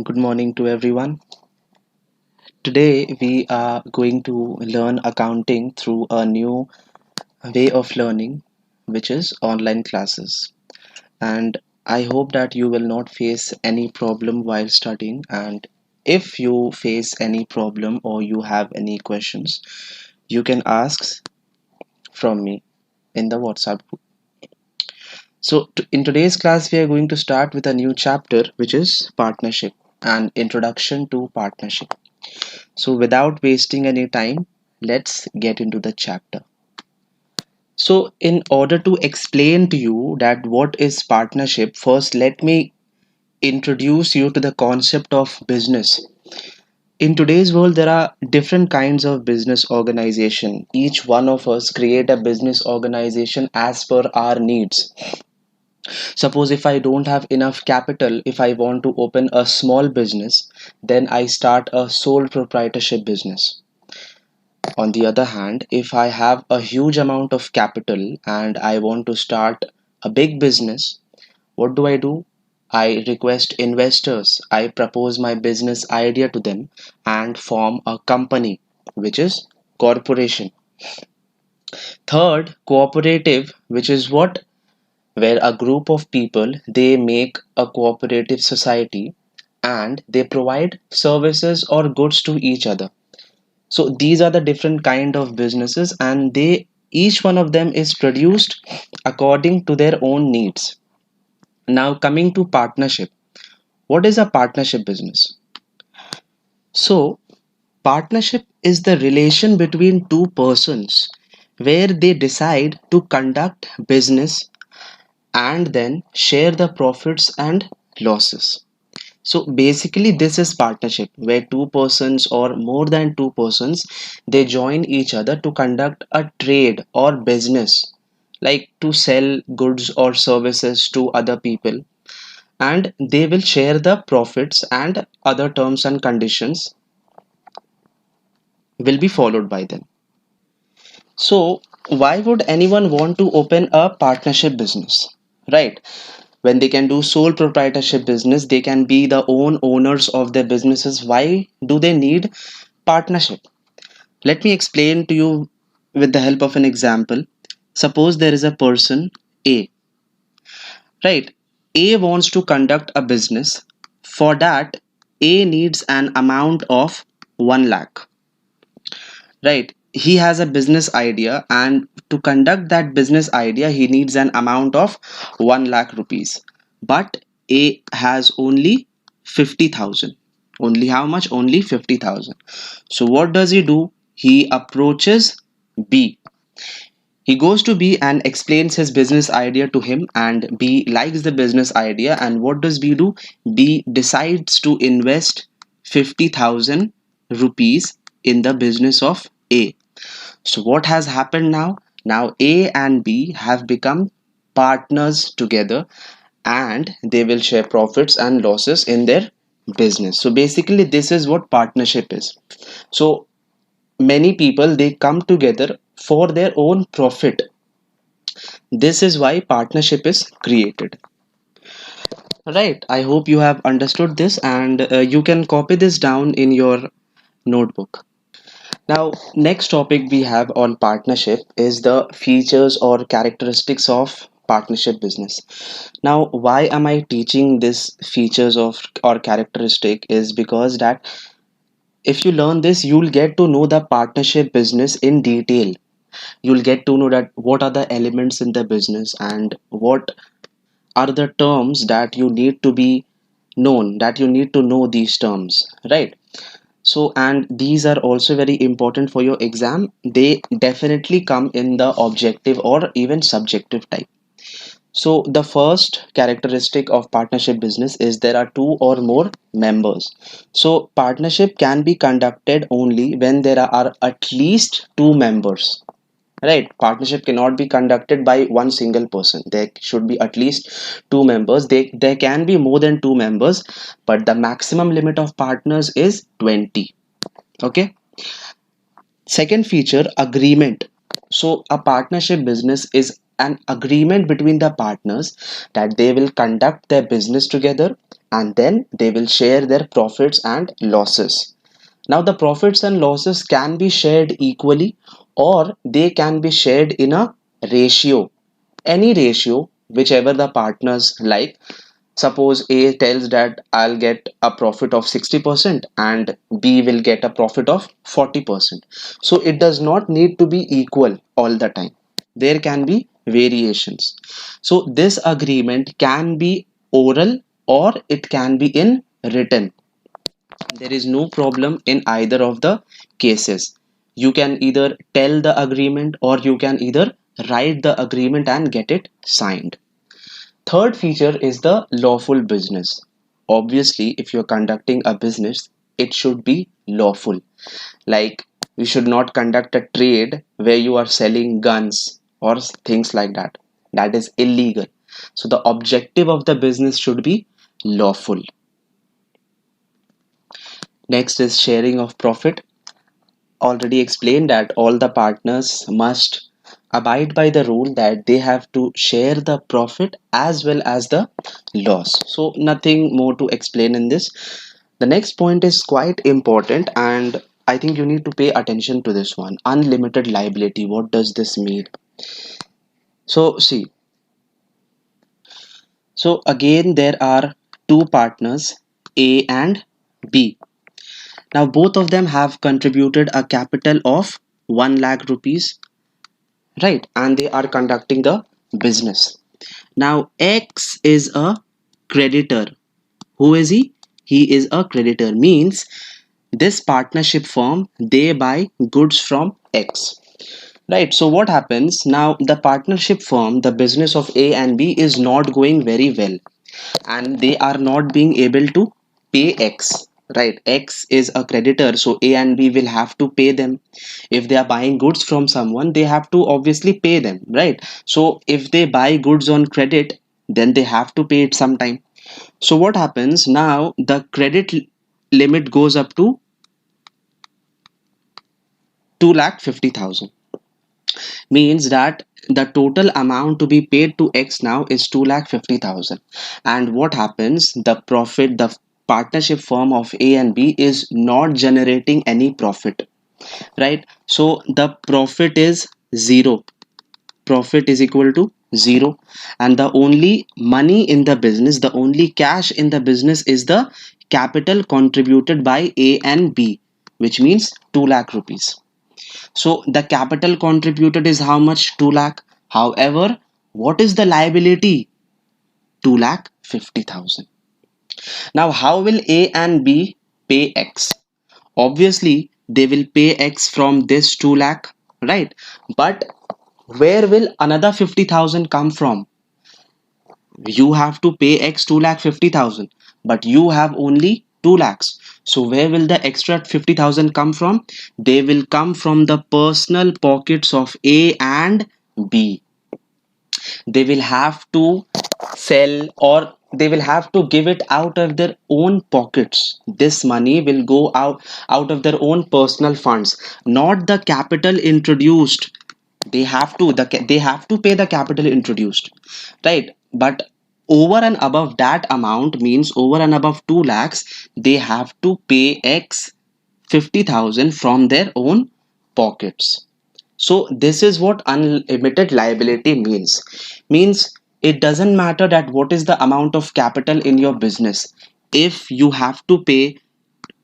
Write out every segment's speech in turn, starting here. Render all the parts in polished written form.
Good morning to everyone. Today we are going to learn accounting through a new way of learning, which is online classes. And I hope that you will not face any problem while studying. And if you face any problem or you have any questions, you can ask from me in the WhatsApp group. In today's class, we are going to start with a new chapter, which is partnership and introduction to partnership. So, without wasting any time, let's get into the chapter. So, in order to explain to you that what is partnership, first let me introduce you to the concept of business. In today's world, there are different kinds of business organization. Each one of us create a business organization as per our needs. Suppose if I don't have enough capital, if I want to open a small business, then I start a sole proprietorship business. On the other hand, if I have a huge amount of capital and I want to start a big business, what do I do? I request investors. I propose my business idea to them and form a company, which is corporation. Third, cooperative, which is what? Where a group of people they make a cooperative society and they provide services or goods to each other. So these are the different kind of businesses and they each one of them is produced according to their own needs. Now coming to partnership. What is a partnership business? So partnership is the relation between two persons where they decide to conduct business and then share the profits and losses. So basically, this is partnership where two persons or more than two persons they join each other to conduct a trade or business, like to sell goods or services to other people, and they will share the profits and other terms and conditions will be followed by them. So why would anyone want to open a partnership business? Right. When they can do sole proprietorship business, they can be the own owners of their businesses. Why do they need partnership? Let me explain to you with the help of an example. Suppose there is a person A, right? A wants to conduct a business. For that, A needs an amount of 1 lakh, right? He has a business idea, and to conduct that business idea, he needs an amount of 1 lakh rupees. But A has only 50,000. Only how much? Only 50,000. So, what does he do? He approaches B. He goes to B and explains his business idea to him, and B likes the business idea. And what does B do? B decides to invest 50,000 rupees in the business of A. So, what has happened now? Now, A and B have become partners together and they will share profits and losses in their business. So, basically, this is what partnership is. So, many people they come together for their own profit. This is why partnership is created. Right. I hope you have understood this and you can copy this down in your notebook. Now, next topic we have on partnership is the features or characteristics of partnership business. Now, why am I teaching this features of or characteristic is because that if you learn this, you'll get to know the partnership business in detail. You'll get to know that what are the elements in the business and what are the terms that you need to be known, that you need to know these terms, right? So, and these are also very important for your exam. They definitely come in the objective or even subjective type. So, the first characteristic of partnership business is there are two or more members. So, partnership can be conducted only when there are at least two members. Right, partnership cannot be conducted by one single person. There should be at least two members. There can be more than two members, but the maximum limit of partners is 20. Okay. Second feature, agreement. So a partnership business is an agreement between the partners that they will conduct their business together and then they will share their profits and losses. Now, the profits and losses can be shared equally or they can be shared in a ratio, any ratio, whichever the partners like. Suppose A tells that I'll get a profit of 60% and B will get a profit of 40%. So it does not need to be equal all the time. There can be variations. So this agreement can be oral or it can be in written. There is no problem in either of the cases. You can either tell the agreement or you can either write the agreement and get it signed. Third feature is the lawful business. Obviously, if you're conducting a business, it should be lawful. Like, you should not conduct a trade where you are selling guns or things like that. That is illegal. So, the objective of the business should be lawful. Next is sharing of profit. Already explained that all the partners must abide by the rule that they have to share the profit as well as the loss. So nothing more to explain in this. The next point is quite important and I think you need to pay attention to this one. Unlimited liability. What does this mean? So see, so again there are two partners, A and B. Now both of them have contributed a capital of 1 lakh rupees, right? And they are conducting the business. Now X is a creditor. Who is he? He is a creditor, means this partnership firm, they buy goods from X, right? So what happens now, the partnership firm, the business of A and B is not going very well and they are not being able to pay X, right? X is a creditor, so A and B will have to pay them. If they are buying goods from someone, they have to obviously pay them, right? So if they buy goods on credit, then they have to pay it sometime. So what happens now, the credit limit goes up to 2,50,000, means that the total amount to be paid to X now is 2,50,000. And what happens, the profit, the partnership firm of A and B is not generating any profit, right? So the profit is zero. Profit is equal to zero, and the only money in the business, the only cash in the business is the capital contributed by A and B, which means 2 lakh rupees. So the capital contributed is how much? 2 lakh. However, what is the liability? 2,50,000. Now how will A and B pay X? Obviously they will pay X from this 2 lakh, right? But where will another 50,000 come from? You have to pay X 2,50,000, but you have only 2 lakhs. So where will the extra 50,000 come from? They will come from the personal pockets of A and B. They will have to sell or they will have to give it out of their own pockets. This money will go out of their own personal funds, not the capital introduced. They have to pay the capital introduced, right? But over and above that amount, means over and above 2 lakhs, they have to pay X 50,000 from their own pockets. So this is what unlimited liability means it doesn't matter that what is the amount of capital in your business. If you have to pay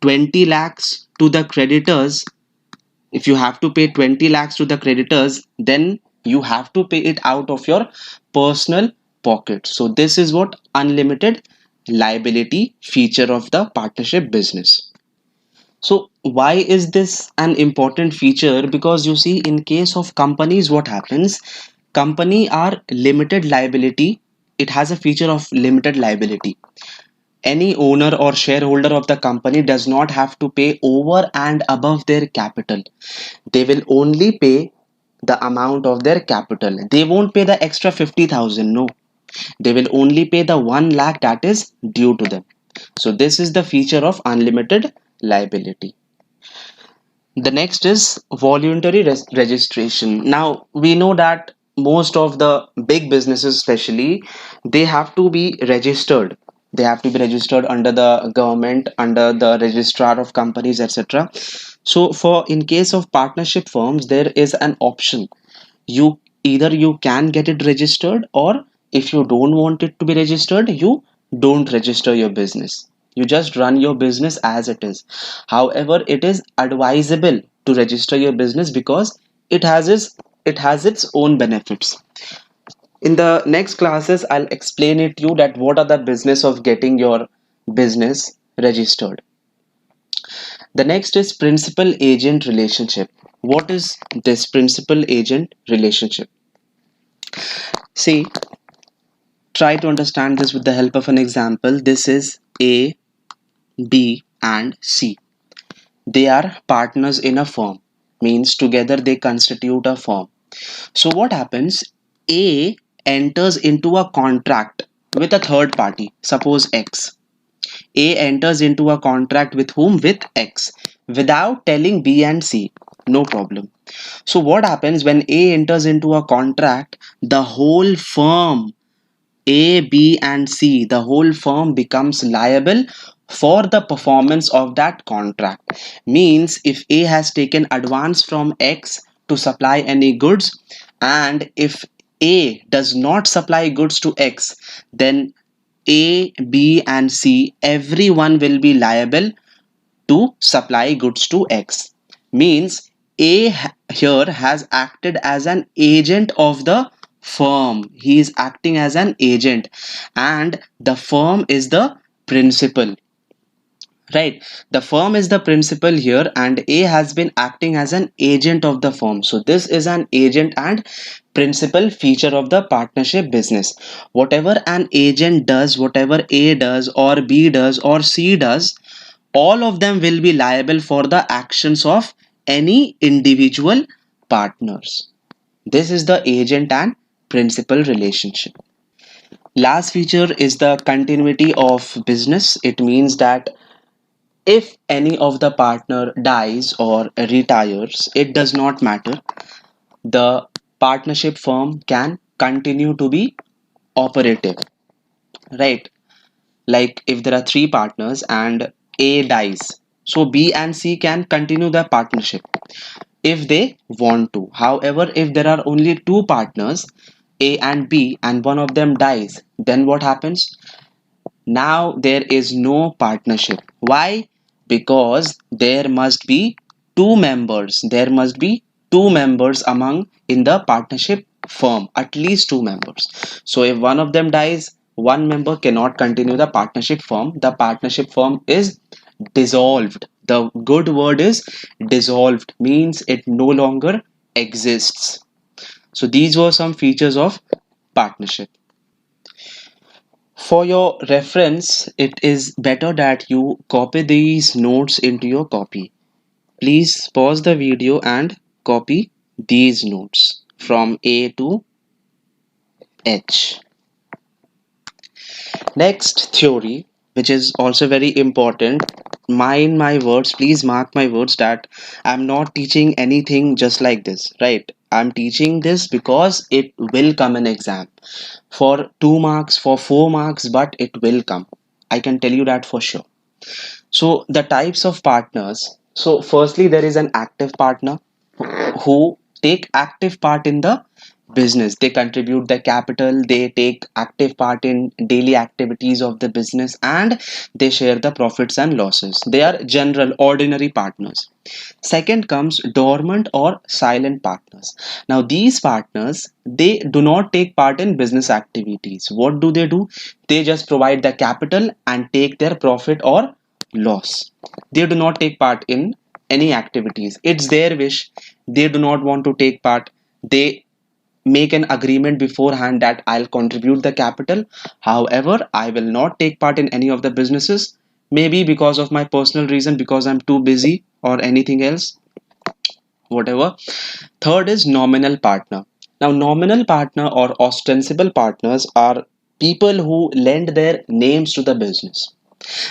20 lakhs to the creditors, if you have to pay 20 lakhs to the creditors, then you have to pay it out of your personal pocket. So this is what unlimited liability feature of the partnership business. So why is this an important feature? Because you see, in case of companies, what happens, company are limited liability. It has a feature of limited liability. Any owner or shareholder of the company does not have to pay over and above their capital. They will only pay the amount of their capital. They won't pay the extra 50,000. No, they will only pay the 1 lakh that is due to them. So this is the feature of unlimited liability. The next is voluntary registration. Now we know that most of the big businesses especially, they have to be registered. They have to be registered under the government, under the registrar of companies, etc. So for in case of partnership firms, there is an option. You either you can get it registered, or if you don't want it to be registered, you don't register your business. You just run your business as it is. However, it is advisable to register your business because it has its own benefits. In the next classes, I'll explain it to you that what are the business of getting your business registered. The next is principal agent relationship. What is this principal agent relationship? See, try to understand this with the help of an example. This is A, B, and C. They are partners in a firm, means together they constitute a firm. So, what happens? A enters into a contract with a third party, suppose X. A enters into a contract with whom? With X, without telling B and C. No problem. So, what happens when A enters into a contract? The whole firm, A, B, and C, the whole firm becomes liable for the performance of that contract. Means if A has taken advance from X to supply any goods, and if A does not supply goods to X, then A, B, and C, everyone will be liable to supply goods to X. Means here has acted as an agent of the firm. He is acting as an agent, and the firm is the principal. Right, the firm is the principal here, and A has been acting as an agent of the firm. So, this is an agent and principal feature of the partnership business. Whatever an agent does, whatever A does, or B does, or C does, all of them will be liable for the actions of any individual partners. This is the agent and principal relationship. Last feature is the continuity of business. It means that if any of the partner dies or retires, it does not matter. The partnership firm can continue to be operative, right? Like if there are three partners and A dies, so B and C can continue their partnership if they want to. However, if there are only two partners, A and B, and one of them dies, then what happens? Now there is no partnership. Why? Because there must be two members. There must be two members among in the partnership firm, at least two members. So if one of them dies, one member cannot continue the partnership firm. The partnership firm is dissolved. The good word is dissolved, means it no longer exists. So these were some features of partnership. For your reference, it is better that you copy these notes into your copy. Please pause the video and copy these notes from A to H. Next theory, which is also very important. Mind my words, please mark my words that I'm not teaching anything just like this, right? I'm teaching this because it will come in exam for 2 marks, for 4 marks, but it will come. I can tell you that for sure. So the types of partners. So firstly, there is an active partner who take active part in the business. They contribute the capital, they take active part in daily activities of the business, and they share the profits and losses. They are general ordinary partners. Second comes dormant or silent partners. Now these partners, they do not take part in business activities. What do? They just provide the capital and take their profit or loss. They do not take part in any activities. It's their wish. They do not want to take part. They make an agreement beforehand that I'll contribute the capital. However, I will not take part in any of the businesses. Maybe because of my personal reason, because I'm too busy or anything else, whatever. Third is nominal partner. Now, nominal partner or ostensible partners are people who lend their names to the business.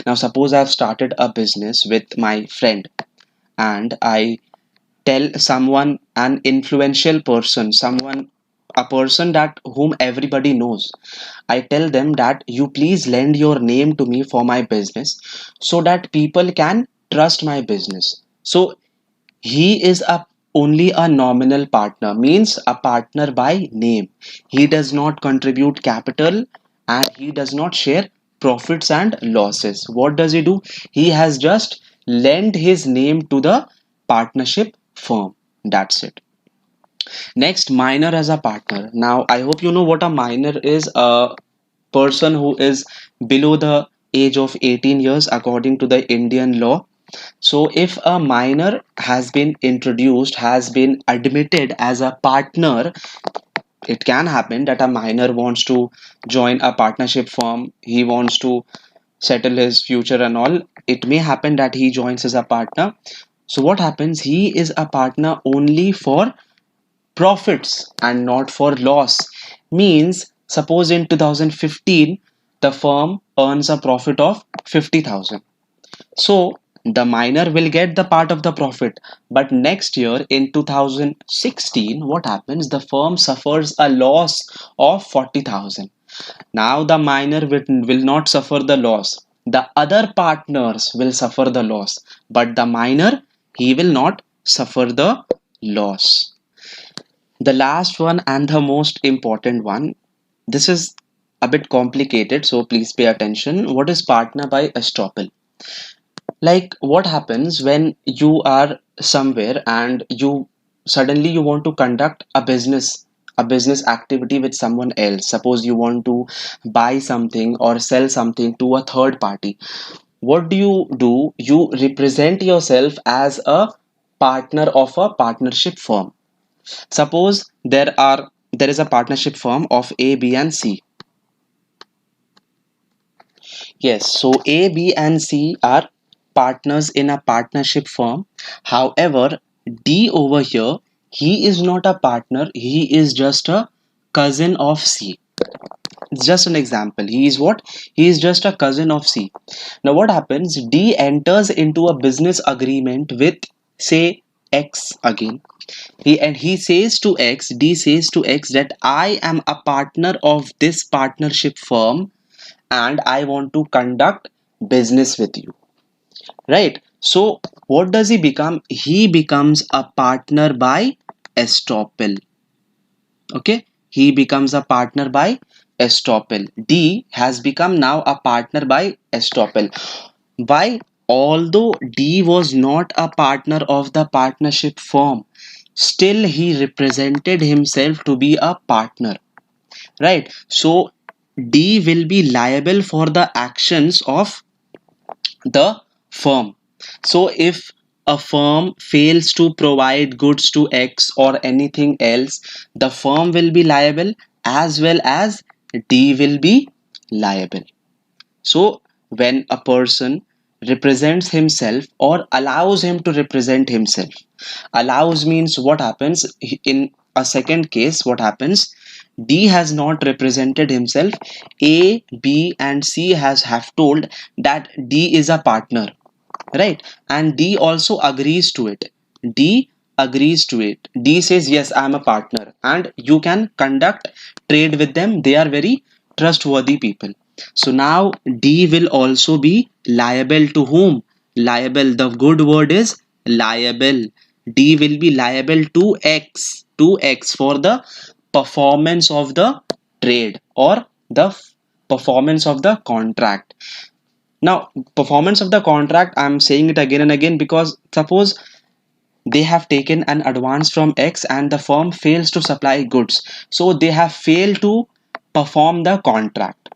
Now, suppose I've started a business with my friend and I tell someone, an influential person, someone a person that whom everybody knows, I tell them that you please lend your name to me for my business so that people can trust my business. So he is a only a nominal partner, means a partner by name. He does not contribute capital and he does not share profits and losses. What does he do? He has just lent his name to the partnership firm. That's it. Next, minor as a partner. Now, I hope you know what a minor is. A person who is below the age of 18 years according to the Indian law. So, if a minor has been introduced, has been admitted as a partner, it can happen that a minor wants to join a partnership firm, he wants to settle his future and all. It may happen that he joins as a partner. So, what happens? He is a partner only for profits and not for loss. Means, suppose in 2015 the firm earns a profit of 50,000, so the miner will get the part of the profit. But next year in 2016, what happens? The firm suffers a loss of 40,000. Now the miner will not suffer the loss. The other partners will suffer the loss. But the miner, he will not suffer the loss. The last one and the most important one. This is a bit complicated, so please pay attention. What is partner by estoppel? Like, what happens when you are somewhere and you suddenly you want to conduct a business activity with someone else. Suppose you want to buy something or sell something to a third party. What do? You represent yourself as a partner of a partnership firm. Suppose there is a partnership firm of A, B, and C. Yes, so A, B, and C are partners in a partnership firm. However, D over here, he is not a partner, he is just a cousin of C. It's just an example. He is what? He is just a cousin of C. Now, what happens? D enters into a business agreement with, say, X again. He says to X, D says to X that I am a partner of this partnership firm and I want to conduct business with you. Right? So, what does he become? He becomes a partner by estoppel. Okay? He becomes a partner by estoppel. D has become now a partner by estoppel. Why? Although D was not a partner of the partnership firm, still he represented himself to be a partner. Right? So, D will be liable for the actions of the firm. So if a firm fails to provide goods to X or anything else, the firm will be liable as well as D will be liable. So when a person represents himself or allows him to represent himself, allows means what happens in a second case, what happens? D has not represented himself. A, B, and C has have told that D is a partner, right? And D also agrees to it. D agrees to it. D says, yes, I am a partner and you can conduct trade with them. They are very trustworthy people. So now D will also be liable to whom? Liable. The good word is liable. D will be liable to X for the performance of the trade or the performance of the contract. Now, performance of the contract, I'm saying it again and again because suppose they have taken an advance from X and the firm fails to supply goods. So they have failed to perform the contract.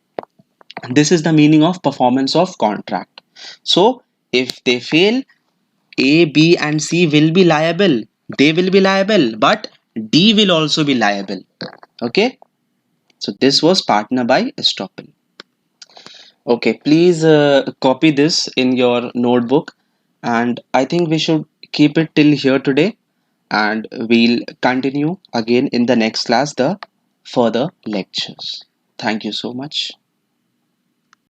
This is the meaning of performance of contract. So if they fail, A, B, and C will be liable. They will be liable, but D will also be liable. Okay. So this was partner by estoppel. Okay, please copy this in your notebook, and I think we should keep it till here today, and we'll continue again in the next class the further lectures. Thank you so much.